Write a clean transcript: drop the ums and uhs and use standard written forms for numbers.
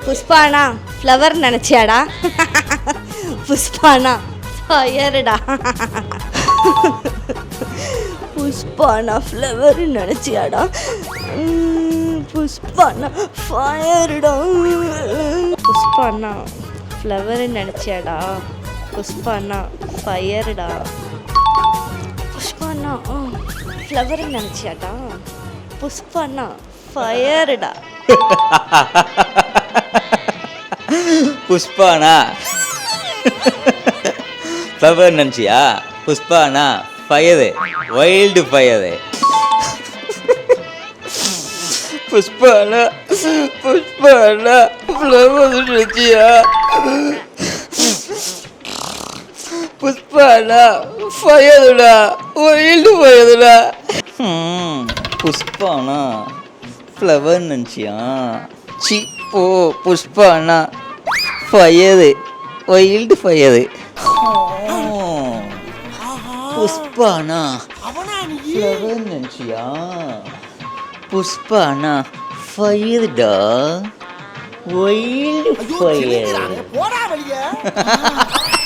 புஷ்பானா flower நினச்சியாடா? புஷ்பானா ஃபயருடா. புஷ்பானா ஃப்ளவர் நினச்சியாடா? புஷ்பானா ஃபயருடா. புஷ்பானா ஃப்ளவர் நினச்சியாடா? புஷ்பானா ஃபயருடா. புஷ்பானா ஃப்ளவர் நினச்சியாடா? புஷ்பானா ஃபயருடா. புஷ்பானா ஃப்ளவர் நினச்சியா? புஷ்பானா ஃபயரு, வைல்டு ஃபயரு. புஷ்பானா புஷ்பானா ஃப்ளவர் நினச்சியா? புஷ்பானா ஃபயருடா, வைல்டு ஃபயருடா. புஷ்பானா ஃப்ளவர் நினச்சியா? சி ஓ, புஷ்பானா ஃபயரு, வைல்டு ஃபயரு. புஷ்பானா ஃப்ளவர் நினச்சியா? புஷ்பானா ஃபயருடா, வைல்டு ஃபயர்.